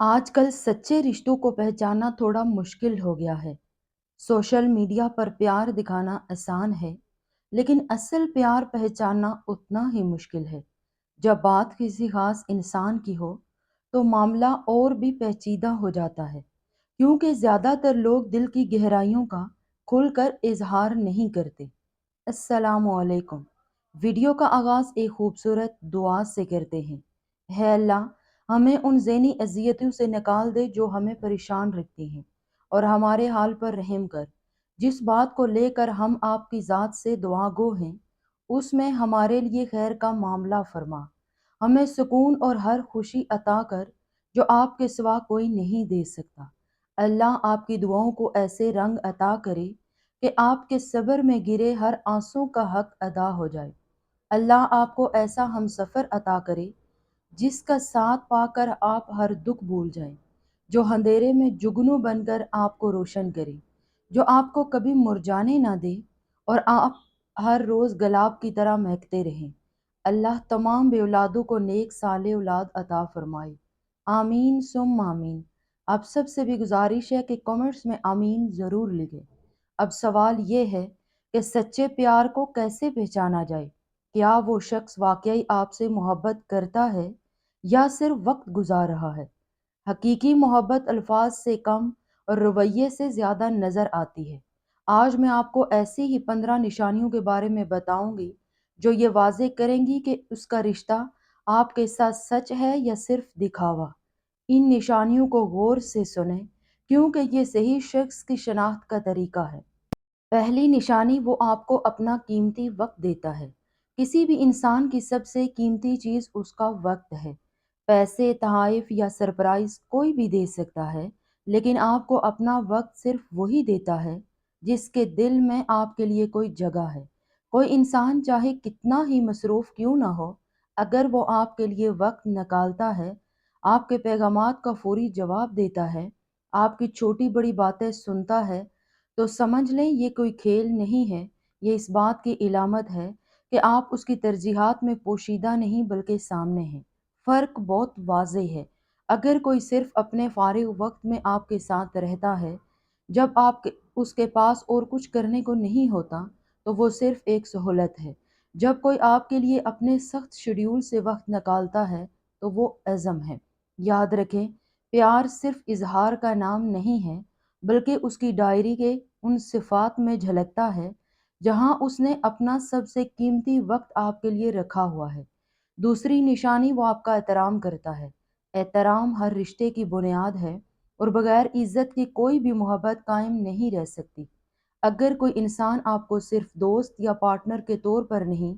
آج کل سچے رشتوں کو پہچاننا تھوڑا مشکل ہو گیا ہے۔ سوشل میڈیا پر پیار دکھانا آسان ہے، لیکن اصل پیار پہچاننا اتنا ہی مشکل ہے۔ جب بات کسی خاص انسان کی ہو، تو معاملہ اور بھی پیچیدہ ہو جاتا ہے، کیونکہ زیادہ تر لوگ دل کی گہرائیوں کا کھل کر اظہار نہیں کرتے۔ السلام علیکم۔ ویڈیو کا آغاز ایک خوبصورت دعا سے کرتے ہیں۔ ہے اللہ، ہمیں ان ذہنی اذیتوں سے نکال دے جو ہمیں پریشان رکھتی ہیں، اور ہمارے حال پر رحم کر۔ جس بات کو لے کر ہم آپ کی ذات سے دعا گو ہیں، اس میں ہمارے لیے خیر کا معاملہ فرما۔ ہمیں سکون اور ہر خوشی عطا کر جو آپ کے سوا کوئی نہیں دے سکتا۔ اللہ آپ کی دعاؤں کو ایسے رنگ عطا کرے کہ آپ کے صبر میں گرے ہر آنسوں کا حق ادا ہو جائے۔ اللہ آپ کو ایسا ہم سفر عطا کرے جس کا ساتھ پا کر آپ ہر دکھ بھول جائیں، جو اندھیرے میں جگنو بن کر آپ کو روشن کرے، جو آپ کو کبھی مرجانے نہ دے اور آپ ہر روز گلاب کی طرح مہکتے رہیں۔ اللہ تمام بے اولادوں کو نیک صالح اولاد عطا فرمائے۔ آمین ثم آمین۔ اب سب سے بھی گزارش ہے کہ کمنٹس میں آمین ضرور لکھیں۔ اب سوال یہ ہے کہ سچے پیار کو کیسے پہچانا جائے؟ کیا وہ شخص واقعی آپ سے محبت کرتا ہے یا صرف وقت گزار رہا ہے؟ حقیقی محبت الفاظ سے کم اور رویے سے زیادہ نظر آتی ہے۔ آج میں آپ کو ایسی ہی 15 نشانیوں کے بارے میں بتاؤں گی جو یہ واضح کریں گی کہ اس کا رشتہ آپ کے ساتھ سچ ہے یا صرف دکھاوا۔ ان نشانیوں کو غور سے سنیں، کیونکہ یہ صحیح شخص کی شناخت کا طریقہ ہے۔ پہلی نشانی، وہ آپ کو اپنا قیمتی وقت دیتا ہے۔ کسی بھی انسان کی سب سے قیمتی چیز اس کا وقت ہے۔ پیسے، تحائف یا سرپرائز کوئی بھی دے سکتا ہے، لیکن آپ کو اپنا وقت صرف وہی دیتا ہے جس کے دل میں آپ کے لیے کوئی جگہ ہے۔ کوئی انسان چاہے کتنا ہی مصروف کیوں نہ ہو، اگر وہ آپ کے لیے وقت نکالتا ہے، آپ کے پیغامات کا فوری جواب دیتا ہے، آپ کی چھوٹی بڑی باتیں سنتا ہے، تو سمجھ لیں یہ کوئی کھیل نہیں ہے۔ یہ اس بات کی علامت ہے کہ آپ اس کی ترجیحات میں پوشیدہ نہیں بلکہ سامنے ہیں۔ فرق بہت واضح ہے۔ اگر کوئی صرف اپنے فارغ وقت میں آپ کے ساتھ رہتا ہے، جب اس کے پاس اور کچھ کرنے کو نہیں ہوتا، تو وہ صرف ایک سہولت ہے۔ جب کوئی آپ کے لیے اپنے سخت شیڈول سے وقت نکالتا ہے، تو وہ عزم ہے۔ یاد رکھیں، پیار صرف اظہار کا نام نہیں ہے، بلکہ اس کی ڈائری کے ان صفات میں جھلکتا ہے جہاں اس نے اپنا سب سے قیمتی وقت آپ کے لیے رکھا ہوا ہے۔ دوسری نشانی، وہ آپ کا احترام کرتا ہے۔ احترام ہر رشتے کی بنیاد ہے، اور بغیر عزت کی کوئی بھی محبت قائم نہیں رہ سکتی۔ اگر کوئی انسان آپ کو صرف دوست یا پارٹنر کے طور پر نہیں،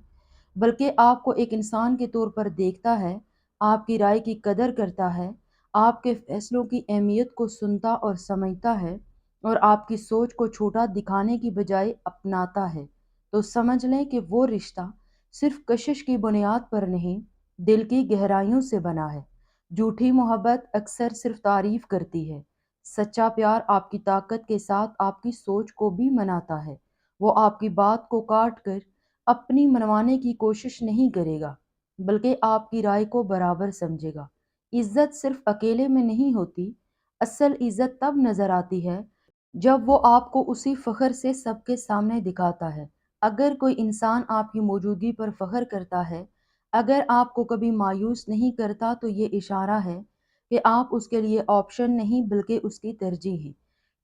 بلکہ آپ کو ایک انسان کے طور پر دیکھتا ہے، آپ کی رائے کی قدر کرتا ہے، آپ کے فیصلوں کی اہمیت کو سنتا اور سمجھتا ہے، اور آپ کی سوچ کو چھوٹا دکھانے کی بجائے اپناتا ہے، تو سمجھ لیں کہ وہ رشتہ صرف کشش کی بنیاد پر نہیں، دل کی گہرائیوں سے بنا ہے۔ جھوٹی محبت اکثر صرف تعریف کرتی ہے۔ سچا پیار آپ کی طاقت کے ساتھ آپ کی سوچ کو بھی مناتا ہے۔ وہ آپ کی بات کو کاٹ کر اپنی منوانے کی کوشش نہیں کرے گا، بلکہ آپ کی رائے کو برابر سمجھے گا۔ عزت صرف اکیلے میں نہیں ہوتی۔ اصل عزت تب نظر آتی ہے جب وہ آپ کو اسی فخر سے سب کے سامنے دکھاتا ہے۔ اگر کوئی انسان آپ کی موجودگی پر فخر کرتا ہے، اگر آپ کو کبھی مایوس نہیں کرتا، تو یہ اشارہ ہے کہ آپ اس کے لیے آپشن نہیں بلکہ اس کی ترجیح ہیں۔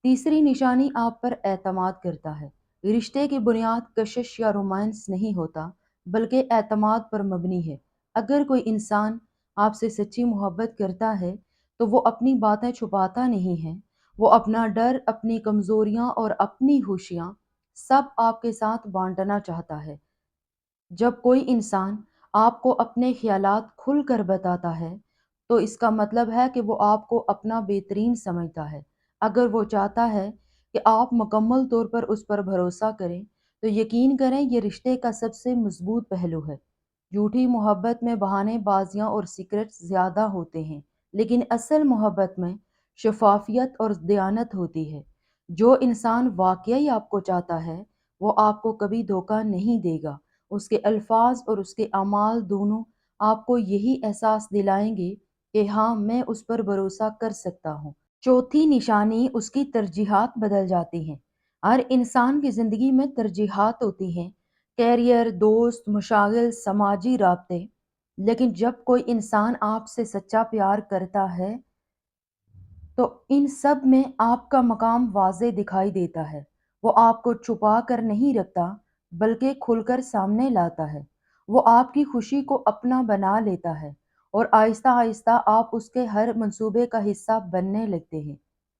تیسری نشانی، آپ پر اعتماد کرتا ہے۔ رشتے کی بنیاد کشش یا رومانس نہیں ہوتا، بلکہ اعتماد پر مبنی ہے۔ اگر کوئی انسان آپ سے سچی محبت کرتا ہے، تو وہ اپنی باتیں چھپاتا نہیں ہے۔ وہ اپنا ڈر، اپنی کمزوریاں اور اپنی خوشیاں سب آپ کے ساتھ بانٹنا چاہتا ہے۔ جب کوئی انسان آپ کو اپنے خیالات کھل کر بتاتا ہے، تو اس کا مطلب ہے کہ وہ آپ کو اپنا بہترین سمجھتا ہے۔ اگر وہ چاہتا ہے کہ آپ مکمل طور پر اس پر بھروسہ کریں، تو یقین کریں یہ رشتے کا سب سے مضبوط پہلو ہے۔ جھوٹی محبت میں بہانے بازیاں اور سیکرٹس زیادہ ہوتے ہیں، لیکن اصل محبت میں شفافیت اور دیانت ہوتی ہے۔ جو انسان واقعی آپ کو چاہتا ہے، وہ آپ کو کبھی دھوکہ نہیں دے گا۔ اس کے الفاظ اور اس کے اعمال دونوں آپ کو یہی احساس دلائیں گے کہ ہاں میں اس پر بھروسہ کر سکتا ہوں۔ چوتھی نشانی اس کی ترجیحات بدل جاتی ہیں۔ ہر انسان کی زندگی میں ترجیحات ہوتی ہیں، کیریئر، دوست، مشاغل، سماجی رابطے۔ لیکن جب کوئی انسان آپ سے سچا پیار کرتا ہے تو ان سب میں آپ کا مقام واضح دکھائی دیتا ہے۔ وہ آپ کو چھپا کر نہیں رکھتا بلکہ کھل کر سامنے لاتا ہے۔ وہ آپ کی خوشی کو اپنا بنا لیتا ہے اور آہستہ آہستہ آپ اس کے ہر منصوبے کا حصہ بننے لگتے ہیں۔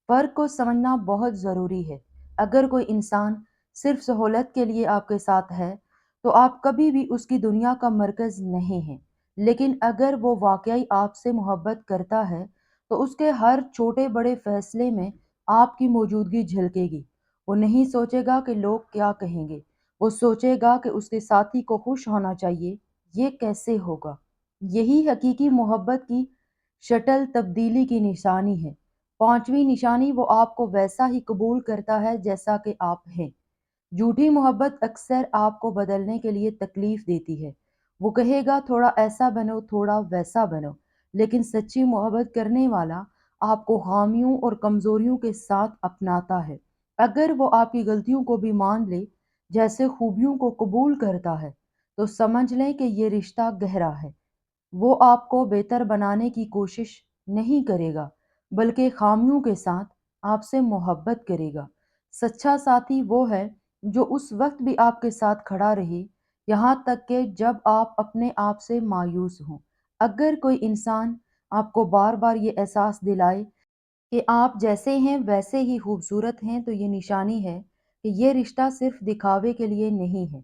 فرق کو سمجھنا بہت ضروری ہے۔ اگر کوئی انسان صرف سہولت کے لیے آپ کے ساتھ ہے تو آپ کبھی بھی اس کی دنیا کا مرکز نہیں ہیں۔ لیکن اگر وہ واقعی آپ سے محبت کرتا ہے تو اس کے ہر چھوٹے بڑے فیصلے میں آپ کی موجودگی جھلکے گی۔ وہ نہیں سوچے گا کہ لوگ کیا کہیں گے، وہ سوچے گا کہ اس کے ساتھی کو خوش ہونا چاہیے۔ یہ کیسے ہوگا؟ یہی حقیقی محبت کی شٹل تبدیلی کی نشانی ہے۔ پانچویں نشانی، وہ آپ کو ویسا ہی قبول کرتا ہے جیسا کہ آپ ہیں۔ جھوٹی محبت اکثر آپ کو بدلنے کے لیے تکلیف دیتی ہے۔ وہ کہے گا تھوڑا ایسا بنو، تھوڑا ویسا بنو، لیکن سچی محبت کرنے والا آپ کو خامیوں اور کمزوریوں کے ساتھ اپناتا ہے۔ اگر وہ آپ کی غلطیوں کو بھی مان لے جیسے خوبیوں کو قبول کرتا ہے تو سمجھ لیں کہ یہ رشتہ گہرا ہے۔ وہ آپ کو بہتر بنانے کی کوشش نہیں کرے گا بلکہ خامیوں کے ساتھ آپ سے محبت کرے گا۔ سچا ساتھی وہ ہے جو اس وقت بھی آپ کے ساتھ کھڑا رہے یہاں تک کہ جب آپ اپنے آپ سے مایوس ہوں۔ اگر کوئی انسان آپ کو بار بار یہ احساس دلائے کہ آپ جیسے ہیں ویسے ہی خوبصورت ہیں تو یہ نشانی ہے کہ یہ رشتہ صرف دکھاوے کے لیے نہیں ہے۔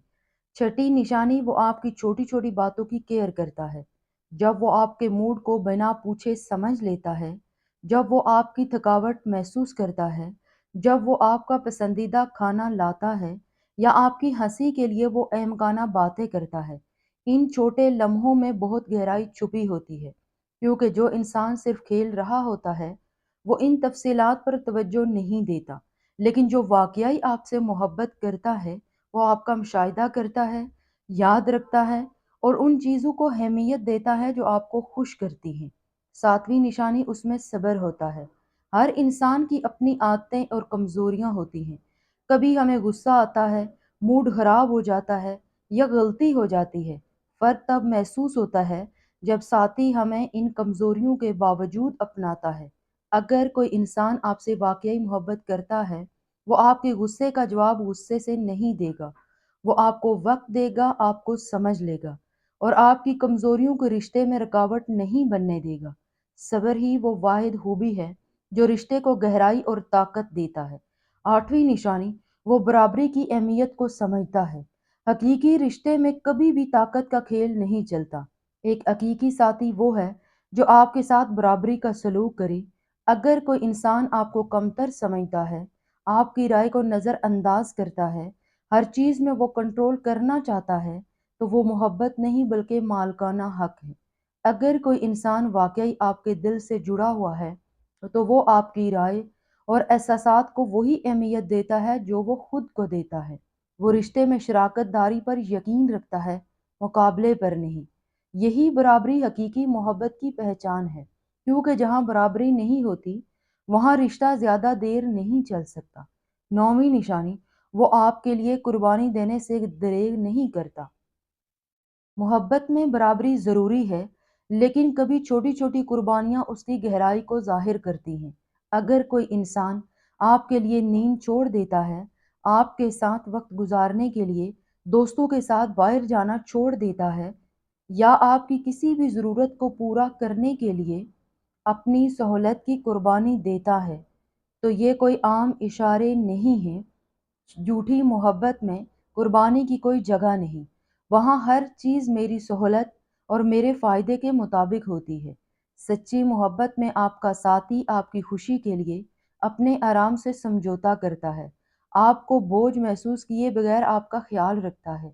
چھٹی نشانی، وہ آپ کی چھوٹی چھوٹی باتوں کی کیئر کرتا ہے۔ جب وہ آپ کے موڈ کو بنا پوچھے سمجھ لیتا ہے، جب وہ آپ کی تھکاوٹ محسوس کرتا ہے، جب وہ آپ کا پسندیدہ کھانا لاتا ہے یا آپ کی ہنسی کے لیے وہ احمقانہ باتیں کرتا ہے، ان چھوٹے لمحوں میں بہت گہرائی چھپی ہوتی ہے۔ کیونکہ جو انسان صرف کھیل رہا ہوتا ہے وہ ان تفصیلات پر توجہ نہیں دیتا، لیکن جو واقعی آپ سے محبت کرتا ہے وہ آپ کا مشاہدہ کرتا ہے، یاد رکھتا ہے اور ان چیزوں کو اہمیت دیتا ہے جو آپ کو خوش کرتی ہیں۔ ساتویں نشانی، اس میں صبر ہوتا ہے۔ ہر انسان کی اپنی عادتیں اور کمزوریاں ہوتی ہیں۔ کبھی ہمیں غصہ آتا ہے، موڈ خراب ہو جاتا ہے یا غلطی ہو جاتی ہے۔ فرق تب محسوس ہوتا ہے جب ساتھی ہمیں ان کمزوریوں کے باوجود اپناتا ہے۔ اگر کوئی انسان آپ سے واقعی محبت کرتا ہے وہ آپ کے غصے کا جواب غصے سے نہیں دے گا۔ وہ آپ کو وقت دے گا، آپ کو سمجھ لے گا اور آپ کی کمزوریوں کو رشتے میں رکاوٹ نہیں بننے دے گا۔ صبر ہی وہ واحد خوبی ہے جو رشتے کو گہرائی اور طاقت دیتا ہے۔ آٹھویں نشانی، وہ برابری کی اہمیت کو سمجھتا ہے۔ حقیقی رشتے میں کبھی بھی طاقت کا کھیل نہیں چلتا۔ ایک حقیقی ساتھی وہ ہے جو آپ کے ساتھ برابری کا سلوک کرے۔ اگر کوئی انسان آپ کو کمتر سمجھتا ہے، آپ کی رائے کو نظر انداز کرتا ہے، ہر چیز میں وہ کنٹرول کرنا چاہتا ہے تو وہ محبت نہیں بلکہ مالکانہ حق ہے۔ اگر کوئی انسان واقعی آپ کے دل سے جڑا ہوا ہے تو وہ آپ کی رائے اور احساسات کو وہی اہمیت دیتا ہے جو وہ خود کو دیتا ہے۔ وہ رشتے میں شراکت داری پر یقین رکھتا ہے، مقابلے پر نہیں۔ یہی برابری حقیقی محبت کی پہچان ہے، کیونکہ جہاں برابری نہیں ہوتی وہاں رشتہ زیادہ دیر نہیں چل سکتا۔ نویں نشانی، وہ آپ کے لیے قربانی دینے سے دریغ نہیں کرتا۔ محبت میں برابری ضروری ہے لیکن کبھی چھوٹی چھوٹی قربانیاں اس کی گہرائی کو ظاہر کرتی ہیں۔ اگر کوئی انسان آپ کے لیے نیند چھوڑ دیتا ہے، آپ کے ساتھ وقت گزارنے کے لیے دوستوں کے ساتھ باہر جانا چھوڑ دیتا ہے یا آپ کی کسی بھی ضرورت کو پورا کرنے کے لیے اپنی سہولت کی قربانی دیتا ہے تو یہ کوئی عام اشارے نہیں ہیں۔ جھوٹی محبت میں قربانی کی کوئی جگہ نہیں۔ وہاں ہر چیز میری سہولت اور میرے فائدے کے مطابق ہوتی ہے۔ سچی محبت میں آپ کا ساتھی آپ کی خوشی کے لیے اپنے آرام سے سمجھوتا کرتا ہے، آپ کو بوجھ محسوس کیے بغیر آپ کا خیال رکھتا ہے۔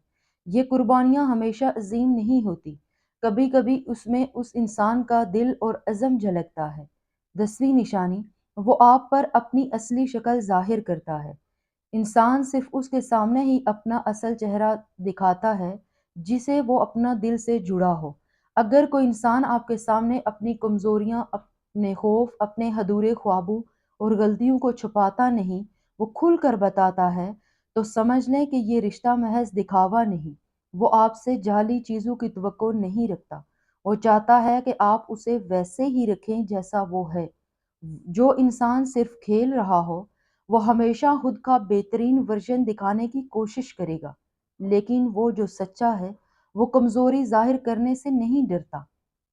یہ قربانیاں ہمیشہ عظیم نہیں ہوتی، کبھی کبھی اس میں اس انسان کا دل اور عزم جھلکتا ہے۔ 10ویں نشانی، وہ آپ پر اپنی اصلی شکل ظاہر کرتا ہے۔ انسان صرف اس کے سامنے ہی اپنا اصل چہرہ دکھاتا ہے جسے وہ اپنا دل سے جڑا ہو۔ اگر کوئی انسان آپ کے سامنے اپنی کمزوریاں، اپنے خوف، اپنے ادھورے خوابوں اور غلطیوں کو چھپاتا نہیں، وہ کھل کر بتاتا ہے، تو سمجھ لیں کہ یہ رشتہ محض دکھاوا نہیں۔ وہ آپ سے جعلی چیزوں کی توقع نہیں رکھتا، وہ چاہتا ہے کہ آپ اسے ویسے ہی رکھیں جیسا وہ ہے۔ جو انسان صرف کھیل رہا ہو، وہ ہمیشہ خود کا بہترین ورژن دکھانے کی کوشش کرے گا، لیکن وہ جو سچا ہے، وہ کمزوری ظاہر کرنے سے نہیں ڈرتا،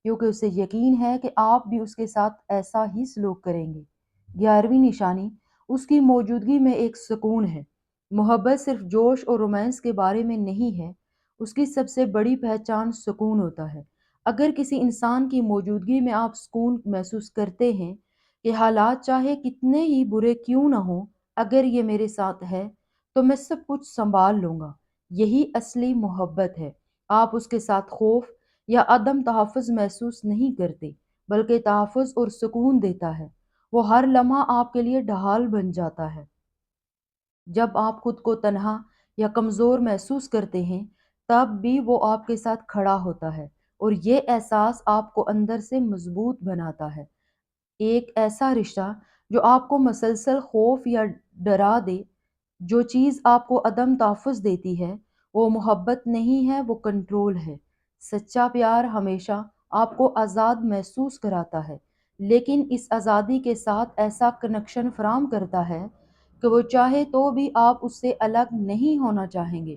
کیونکہ اسے یقین ہے کہ آپ بھی اس کے ساتھ ایسا ہی سلوک کریں گے۔ 11ویں نشانی، اس کی موجودگی میں ایک سکون ہے۔ محبت صرف جوش اور رومانس کے بارے میں نہیں ہے، اس کی سب سے بڑی پہچان سکون ہوتا ہے۔ اگر کسی انسان کی موجودگی میں آپ سکون محسوس کرتے ہیں کہ حالات چاہے کتنے ہی برے کیوں نہ ہوں، اگر یہ میرے ساتھ ہے تو میں سب کچھ سنبھال لوں گا، یہی اصلی محبت ہے۔ آپ اس کے ساتھ خوف یا عدم تحفظ محسوس نہیں کرتے، بلکہ تحفظ اور سکون دیتا ہے۔ وہ ہر لمحہ آپ کے لیے ڈھال بن جاتا ہے۔ جب آپ خود کو تنہا یا کمزور محسوس کرتے ہیں، تب بھی وہ آپ کے ساتھ کھڑا ہوتا ہے، اور یہ احساس آپ کو اندر سے مضبوط بناتا ہے۔ ایک ایسا رشتہ جو آپ کو مسلسل خوف یا ڈرا دے، جو چیز آپ کو عدم تحفظ دیتی ہے، وہ محبت نہیں ہے، وہ کنٹرول ہے۔ سچا پیار ہمیشہ آپ کو آزاد محسوس کراتا ہے، لیکن اس آزادی کے ساتھ ایسا کنیکشن فراہم کرتا ہے کہ وہ چاہے تو بھی آپ اس سے الگ نہیں ہونا چاہیں گے۔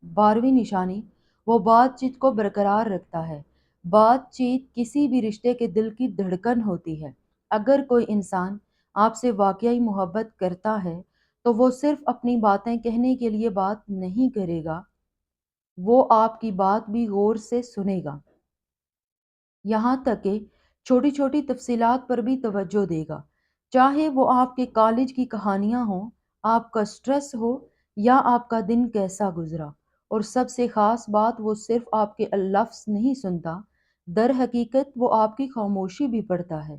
12ویں نشانی، وہ بات چیت کو برقرار رکھتا ہے۔ بات چیت کسی بھی رشتے کے دل کی دھڑکن ہوتی ہے۔ اگر کوئی انسان آپ سے واقعی محبت کرتا ہے تو وہ صرف اپنی باتیں کہنے کے لیے بات نہیں کرے گا، وہ آپ کی بات بھی غور سے سنے گا، یہاں تک کہ چھوٹی چھوٹی تفصیلات پر بھی توجہ دے گا، چاہے وہ آپ کے کالج کی کہانیاں ہوں، آپ کا سٹریس ہو، یا آپ کا دن کیسا گزرا۔ اور سب سے خاص بات، وہ صرف آپ کے لفظ نہیں سنتا، در حقیقت وہ آپ کی خاموشی بھی پڑھتا ہے۔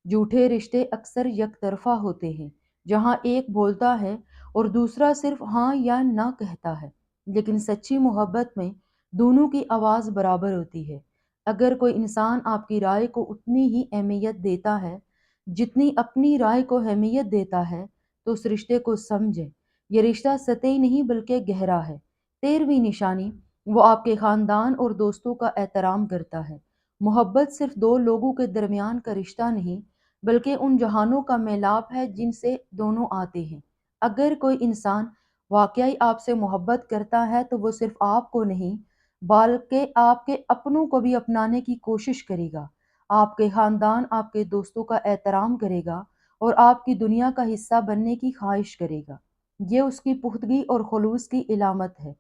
جھوٹے رشتے اکثر یک طرفہ ہوتے ہیں، جہاں ایک بولتا ہے اور دوسرا صرف ہاں یا نہ کہتا ہے، لیکن سچی محبت میں دونوں کی آواز برابر ہوتی ہے۔ اگر کوئی انسان آپ کی رائے کو اتنی ہی اہمیت دیتا ہے جتنی اپنی رائے کو اہمیت دیتا ہے، تو اس رشتے کو سمجھے۔ یہ رشتہ سطحی نہیں بلکہ گہرا ہے۔ 13ویں نشانی، وہ آپ کے خاندان اور دوستوں کا احترام کرتا ہے۔ محبت صرف دو لوگوں کے درمیان کا رشتہ نہیں، بلکہ ان جہانوں کا میلاپ ہے جن سے دونوں آتے ہیں۔ اگر کوئی انسان واقعی آپ سے محبت کرتا ہے تو وہ صرف آپ کو نہیں، بلکہ آپ کے اپنوں کو بھی اپنانے کی کوشش کرے گا۔ آپ کے خاندان، آپ کے دوستوں کا احترام کرے گا اور آپ کی دنیا کا حصہ بننے کی خواہش کرے گا۔ یہ اس کی پختگی اور خلوص کی علامت ہے۔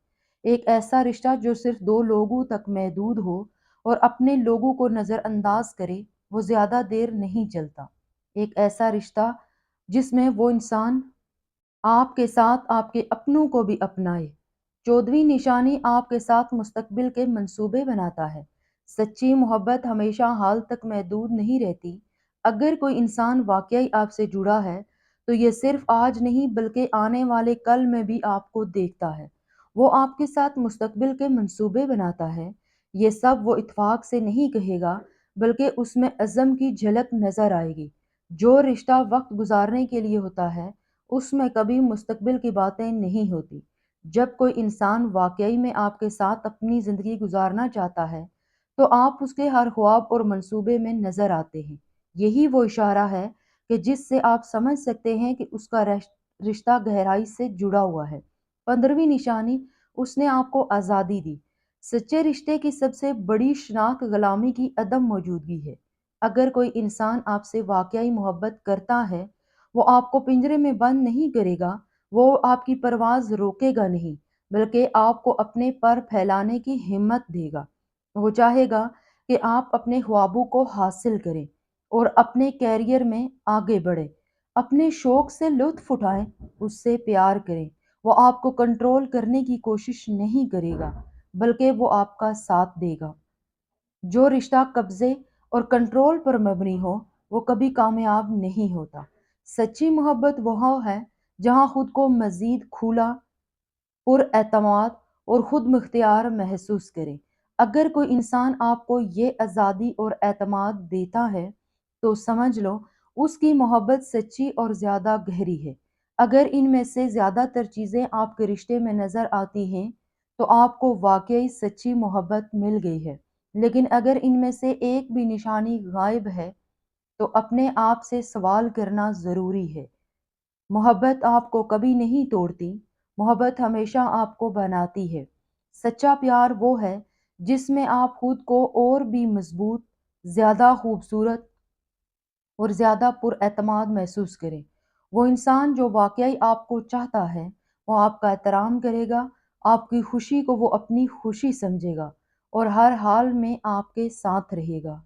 ایک ایسا رشتہ جو صرف دو لوگوں تک محدود ہو اور اپنے لوگوں کو نظر انداز کرے، وہ زیادہ دیر نہیں چلتا۔ ایک ایسا رشتہ جس میں وہ انسان آپ کے ساتھ آپ کے اپنوں کو بھی اپنائے۔ 14ویں نشانی، آپ کے ساتھ مستقبل کے منصوبے بناتا ہے۔ سچی محبت ہمیشہ حال تک محدود نہیں رہتی۔ اگر کوئی انسان واقعی آپ سے جڑا ہے تو یہ صرف آج نہیں بلکہ آنے والے کل میں بھی آپ کو دیکھتا ہے۔ وہ آپ کے ساتھ مستقبل کے منصوبے بناتا ہے۔ یہ سب وہ اتفاق سے نہیں کہے گا، بلکہ اس میں عزم کی جھلک نظر آئے گی۔ جو رشتہ وقت گزارنے کے لیے ہوتا ہے، اس میں کبھی مستقبل کی باتیں نہیں ہوتی۔ جب کوئی انسان واقعی میں آپ کے ساتھ اپنی زندگی گزارنا چاہتا ہے تو آپ اس کے ہر خواب اور منصوبے میں نظر آتے ہیں۔ یہی وہ اشارہ ہے کہ جس سے آپ سمجھ سکتے ہیں کہ اس کا رشتہ گہرائی سے جڑا ہوا ہے۔ 15ویں نشانی، اس نے آپ کو آزادی دی۔ سچے رشتے کی سب سے بڑی شناخت غلامی کی عدم موجودگی ہے۔ اگر کوئی انسان آپ سے واقعی محبت کرتا ہے، وہ آپ کو پنجرے میں بند نہیں کرے گا، وہ آپ کی پرواز روکے گا نہیں، بلکہ آپ کو اپنے پر پھیلانے کی ہمت دے گا۔ وہ چاہے گا کہ آپ اپنے خوابوں کو حاصل کریں اور اپنے کیریئر میں آگے بڑھیں، اپنے شوق سے لطف اٹھائیں، اس سے پیار کریں۔ وہ آپ کو کنٹرول کرنے کی کوشش نہیں کرے گا، بلکہ وہ آپ کا ساتھ دے گا۔ جو رشتہ قبضے اور کنٹرول پر مبنی ہو، وہ کبھی کامیاب نہیں ہوتا۔ سچی محبت وہ ہے جہاں خود کو مزید کھلا، پر اعتماد اور خود مختار محسوس کریں۔ اگر کوئی انسان آپ کو یہ آزادی اور اعتماد دیتا ہے تو سمجھ لو اس کی محبت سچی اور زیادہ گہری ہے۔ اگر ان میں سے زیادہ تر چیزیں آپ کے رشتے میں نظر آتی ہیں تو آپ کو واقعی سچی محبت مل گئی ہے، لیکن اگر ان میں سے ایک بھی نشانی غائب ہے تو اپنے آپ سے سوال کرنا ضروری ہے۔ محبت آپ کو کبھی نہیں توڑتی، محبت ہمیشہ آپ کو بناتی ہے۔ سچا پیار وہ ہے جس میں آپ خود کو اور بھی مضبوط، زیادہ خوبصورت اور زیادہ پر اعتماد محسوس کریں۔ وہ انسان جو واقعی آپ کو چاہتا ہے وہ آپ کا احترام کرے گا، آپ کی خوشی کو وہ اپنی خوشی سمجھے گا اور ہر حال میں آپ کے ساتھ رہے گا۔